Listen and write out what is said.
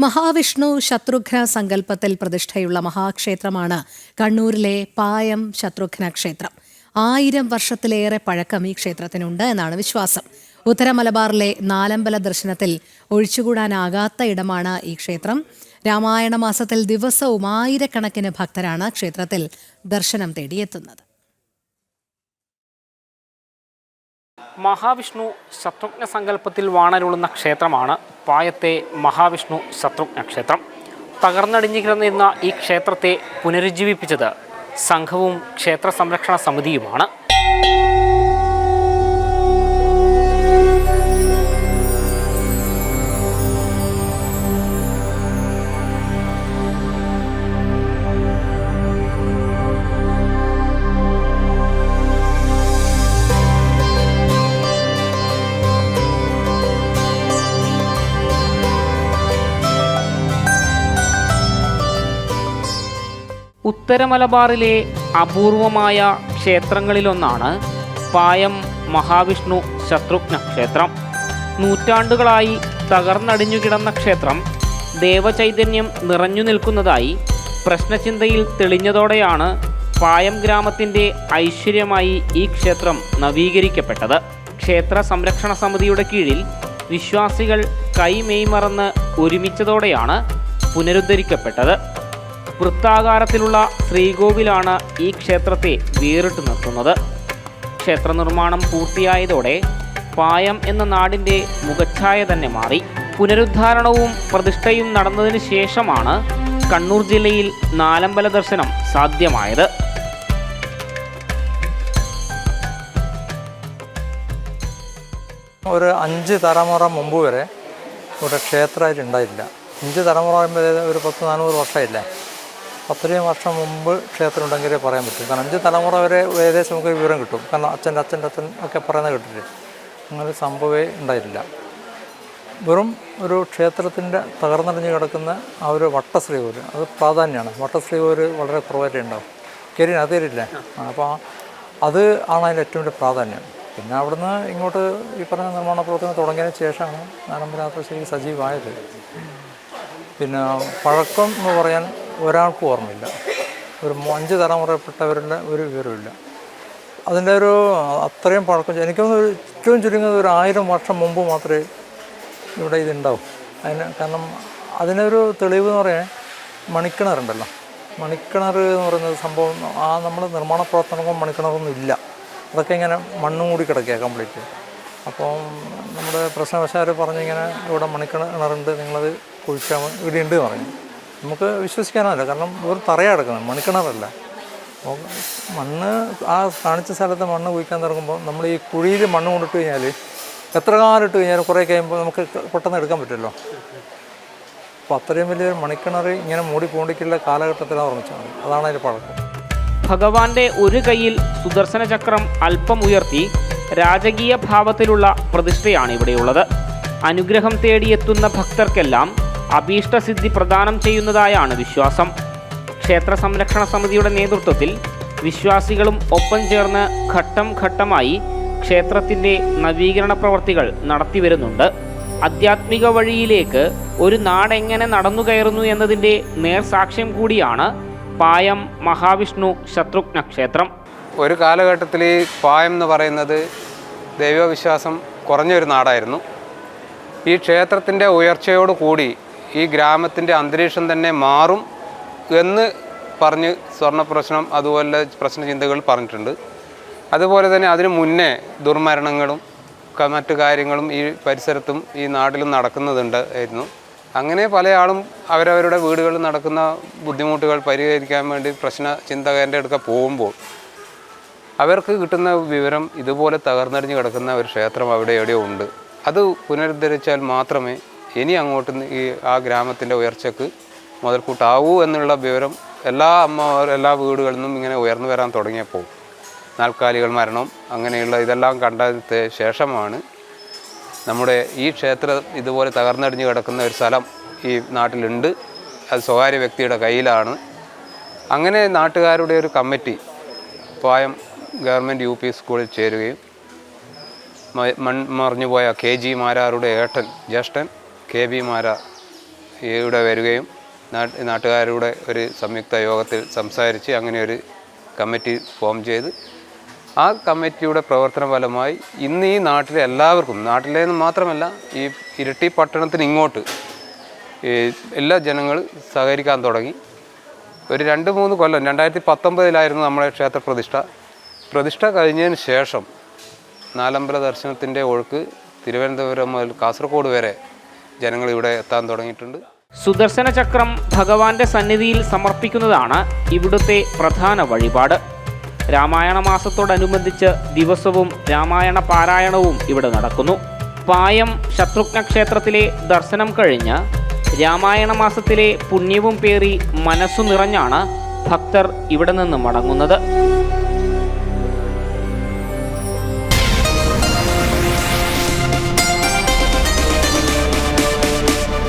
മഹാവിഷ്ണു ശത്രുഘ്ന സങ്കല്പത്തിൽ പ്രതിഷ്ഠയുള്ള മഹാക്ഷേത്രമാണ് കണ്ണൂരിലെ പായം ശത്രുഘ്ന ക്ഷേത്രം. 1000 വർഷത്തിലേറെ പഴക്കം ഈ ക്ഷേത്രത്തിനുണ്ട് എന്നാണ് വിശ്വാസം. ഉത്തര മലബാറിലെ നാലമ്പല ദർശനത്തിൽ ഒഴിച്ചുകൂടാനാകാത്ത ഇടമാണ് ഈ ക്ഷേത്രം. രാമായണ മാസത്തിൽ ദിവസവും ആയിരക്കണക്കിന് ഭക്തരാണ് ക്ഷേത്രത്തിൽ ദർശനം തേടിയെത്തുന്നത്. മഹാവിഷ്ണു ശത്രുഘ്ന സങ്കല്പത്തിൽ വാണരുളുന്ന ക്ഷേത്രമാണ് പായത്തെ മഹാവിഷ്ണു ശത്രുഘ്ന ക്ഷേത്രം. തകർന്നടിഞ്ഞു കിടന്നിരുന്ന ഈ ക്ഷേത്രത്തെ പുനരുജ്ജീവിപ്പിച്ചത് സംഘവും ക്ഷേത്ര സംരക്ഷണ സമിതിയുമാണ്. ഉത്തര മലബാറിലെ അപൂർവമായ ക്ഷേത്രങ്ങളിലൊന്നാണ് പായം മഹാവിഷ്ണു ശത്രുഘ്ന ക്ഷേത്രം. നൂറ്റാണ്ടുകളായി തകർന്നടിഞ്ഞു കിടന്ന ക്ഷേത്രം ദേവചൈതന്യം നിറഞ്ഞു നിൽക്കുന്നതായി പ്രശ്നചിന്തയിൽ തെളിഞ്ഞതോടെയാണ് പായം ഗ്രാമത്തിൻ്റെ ഐശ്വര്യമായി ഈ ക്ഷേത്രം നവീകരിക്കപ്പെട്ടത്. ക്ഷേത്ര സംരക്ഷണ സമിതിയുടെ കീഴിൽ വിശ്വാസികൾ കൈമെയ്മറന്ന് ഒരുമിച്ചതോടെയാണ് പുനരുദ്ധരിക്കപ്പെട്ടത്. വൃത്താകാരത്തിലുള്ള ശ്രീകോവിലാണ് ഈ ക്ഷേത്രത്തെ വേറിട്ട് നിർത്തുന്നത്. ക്ഷേത്ര നിർമ്മാണം പൂർത്തിയായതോടെ പായം എന്ന നാടിൻ്റെ മുഖച്ഛായ തന്നെ മാറി. പുനരുദ്ധാരണവും പ്രതിഷ്ഠയും നടന്നതിന് ശേഷമാണ് കണ്ണൂർ ജില്ലയിൽ നാലമ്പല ദർശനം സാധ്യമായത്. ഒരു 5 തലമുറ മുമ്പ് വരെ ഇവിടെ ക്ഷേത്രമായിട്ട് ഉണ്ടായില്ല. 5 തലമുറ ഒരു 10-400 വർഷമായില്ലേ. അത്രയും വർഷം മുമ്പ് ക്ഷേത്രം ഉണ്ടെങ്കിലേ പറയാൻ പറ്റും. കാരണം 5 തലമുറ വരെ ഏകദേശം നമുക്ക് വിവരം കിട്ടും. കാരണം അച്ഛൻ്റെ അച്ഛൻ ഒക്കെ പറയുന്നത് കേട്ടിട്ട് അങ്ങനെ സംഭവമേ ഉണ്ടായിട്ടില്ല. വെറും ഒരു ക്ഷേത്രത്തിൻ്റെ തകർന്നടിഞ്ഞ് കിടക്കുന്ന ആ ഒരു വട്ടശ്രീകോല് അത് പ്രാധാന്യമാണ്. വട്ടശ്രീകോല് വളരെ കുറവായിട്ടേ ഉണ്ടാവും. അതേരില്ലേ. അപ്പോൾ അത് ആണ് അതിൻ്റെ ഏറ്റവും വലിയ പ്രാധാന്യം. പിന്നെ അവിടുന്ന് ഇങ്ങോട്ട് ഈ പറഞ്ഞ നിർമ്മാണ പ്രവർത്തനം തുടങ്ങിയതിന് ശേഷമാണ് നാലമ്പലയാത്ര ശരിക്കും സജീവമായത്. പിന്നെ പഴക്കം എന്ന് പറയാൻ ഒരാൾക്കും ഓർമ്മയില്ല. ഒരു 5 തലമുറപ്പെട്ടവരുടെ ഒരു വിവരമില്ല. അതിൻ്റെ ഒരു അത്രയും പഴക്കം എനിക്കൊന്ന് ഏറ്റവും ചുരുങ്ങുന്നത് ഒരു 1000 വർഷം മുമ്പ് മാത്രമേ ഇവിടെ ഇതുണ്ടാവും. കാരണം അതിനൊരു തെളിവ് എന്ന് പറയാൻ മണിക്കിണറുണ്ടല്ലോ. മണിക്കിണർ എന്ന് പറയുന്നത് സംഭവം നമ്മൾ നിർമ്മാണ പ്രവർത്തനങ്ങൾ മണിക്കിണറൊന്നും ഇല്ല. അതൊക്കെ ഇങ്ങനെ മണ്ണും കൂടി കിടക്കുക കംപ്ലീറ്റ്. അപ്പം നമ്മുടെ പ്രശ്നവശാൽ പറഞ്ഞിങ്ങനെ ഇവിടെ മണിക്കിണറുണ്ട്, നിങ്ങളത് കുഴിച്ചാൽ ഇവിടെ ഉണ്ട് പറഞ്ഞു. നമുക്ക് വിശ്വസിക്കാനല്ല, കാരണം ഒരു തറയാണ് കിടക്കുന്നത്, മണിക്കിണറല്ല. അപ്പോൾ മണ്ണ് ആ കാണിച്ച സ്ഥലത്ത് മണ്ണ് കുഴിക്കാൻ തുടങ്ങുമ്പോൾ നമ്മൾ ഈ കുഴിയിൽ മണ്ണ് കൊണ്ടിട്ട് കഴിഞ്ഞാൽ എത്ര കാലം ഇട്ട് കഴിഞ്ഞാൽ കുറേ കഴിയുമ്പോൾ നമുക്ക് പെട്ടെന്ന് എടുക്കാൻ പറ്റുമല്ലോ. അപ്പോൾ അത്രയും വലിയൊരു മണിക്കിണർ ഇങ്ങനെ മൂടി പൂണ്ടിക്കുള്ള കാലഘട്ടത്തിലാണ് ഓർമ്മിച്ചത്. അതാണ് അതിൻ്റെ പഴക്കം. ഭഗവാന്റെ ഒരു കൈയിൽ സുദർശന ചക്രം അല്പം ഉയർത്തി രാജകീയ ഭാവത്തിലുള്ള പ്രതിഷ്ഠയാണ് ഇവിടെയുള്ളത്. അനുഗ്രഹം തേടിയെത്തുന്ന ഭക്തർക്കെല്ലാം അഭീഷ്ടസിദ്ധി പ്രദാനം ചെയ്യുന്നതായാണ് വിശ്വാസം. ക്ഷേത്ര സംരക്ഷണ സമിതിയുടെ നേതൃത്വത്തിൽ വിശ്വാസികളും ഒപ്പം ചേർന്ന് ഘട്ടം ഘട്ടമായി ക്ഷേത്രത്തിൻ്റെ നവീകരണ പ്രവർത്തികൾ നടത്തിവരുന്നുണ്ട്. ആധ്യാത്മിക വഴിയിലേക്ക് ഒരു നാടെങ്ങനെ നടന്നു കയറുന്നു എന്നതിൻ്റെ നേർസാക്ഷ്യം കൂടിയാണ് പായം മഹാവിഷ്ണു ശത്രുഘ്ന ക്ഷേത്രം. ഒരു കാലഘട്ടത്തിൽ ഈ പായം എന്ന് പറയുന്നത് ദൈവവിശ്വാസം കുറഞ്ഞൊരു നാടായിരുന്നു. ഈ ക്ഷേത്രത്തിൻ്റെ ഉയർച്ചയോട് കൂടി ഈ ഗ്രാമത്തിൻ്റെ അന്തരീക്ഷം തന്നെ മാറും എന്ന് പറഞ്ഞ് സ്വർണ്ണപ്രശ്നം അതുപോലെ പ്രശ്നചിന്തകൾ പറഞ്ഞിട്ടുണ്ട്. അതുപോലെ തന്നെ അതിനു മുന്നേ ദുർമരണങ്ങളും മറ്റു കാര്യങ്ങളും ഈ പരിസരത്തും ഈ നാട്ടിലും നടക്കുന്നതുണ്ടായിരുന്നു. അങ്ങനെ പല ആളും അവരവരുടെ വീടുകളിൽ നടക്കുന്ന ബുദ്ധിമുട്ടുകൾ പരിഹരിക്കാൻ വേണ്ടി പ്രശ്നചിന്തകൻ്റെ അടുക്ക പോകുമ്പോൾ അവർക്ക് കിട്ടുന്ന വിവരം ഇതുപോലെ തകർന്നടിഞ്ഞ് കിടക്കുന്ന ഒരു ക്ഷേത്രം അവിടെ എവിടെയോ ഉണ്ട്. അത് പുനരുദ്ധരിച്ചാൽ മാത്രമേ ഇനി അങ്ങോട്ട് ഈ ആ ഗ്രാമത്തിൻ്റെ ഉയർച്ചയ്ക്ക് മുതൽക്കൂട്ടാവൂ എന്നുള്ള വിവരം എല്ലാ വീടുകളിൽ നിന്നും ഇങ്ങനെ ഉയർന്നു വരാൻ തുടങ്ങിയപ്പോൾ നാൽക്കാലികൾ മരണം അങ്ങനെയുള്ള ഇതെല്ലാം കണ്ടതിന് ശേഷമാണ് നമ്മുടെ ഈ ക്ഷേത്രം ഇതുപോലെ തകർന്നടിഞ്ഞ് കിടക്കുന്ന ഒരു സ്ഥലം ഈ നാട്ടിലുണ്ട്. അത് സ്വകാര്യ വ്യക്തിയുടെ കയ്യിലാണ്. അങ്ങനെ നാട്ടുകാരുടെ ഒരു കമ്മിറ്റി പായം ഗവൺമെൻറ് UP സ്കൂളിൽ ചേരുകയും മൺമറിഞ്ഞുപോയ KG മാരാരുടെ ജ്യേഷ്ഠൻ KB മാരാർ ഇവിടെ വരികയും നാട്ടുകാരുടെ ഒരു സംയുക്ത യോഗത്തിൽ സംസാരിച്ച് അങ്ങനെ ഒരു കമ്മിറ്റി ഫോം ചെയ്ത് ആ കമ്മിറ്റിയുടെ പ്രവർത്തന ഫലമായി ഇന്ന് ഈ നാട്ടിലെ എല്ലാവർക്കും, നാട്ടിലേന്ന് മാത്രമല്ല ഈ ഇരിട്ടി പട്ടണത്തിന് ഇങ്ങോട്ട് എല്ലാ ജനങ്ങളും സഹകരിക്കാൻ തുടങ്ങി. ഒരു 2-3 കൊല്ലം 2019 നമ്മുടെ പ്രതിഷ്ഠ കഴിഞ്ഞതിന് ശേഷം നാലമ്പല ദർശനത്തിൻ്റെ ഒഴുക്ക് തിരുവനന്തപുരം മുതൽ കാസർഗോഡ് വരെ ജനങ്ങൾ ഇവിടെ എത്താൻ തുടങ്ങിയിട്ടുണ്ട്. സുദർശന ചക്രം ഭഗവാന്റെ സന്നിധിയിൽ സമർപ്പിക്കുന്നതാണ് ഇവിടുത്തെ പ്രധാന വഴിപാട്. രാമായണ മാസത്തോടനുബന്ധിച്ച് ദിവസവും രാമായണ പാരായണവും ഇവിടെ നടക്കുന്നു. പായം ശത്രുഘ്ന ക്ഷേത്രത്തിലെ ദർശനം കഴിഞ്ഞ് രാമായണ മാസത്തിലെ പുണ്യവും പേറി മനസ്സു നിറഞ്ഞാണ് ഭക്തർ ഇവിടെ നിന്ന് മടങ്ങുന്നത്.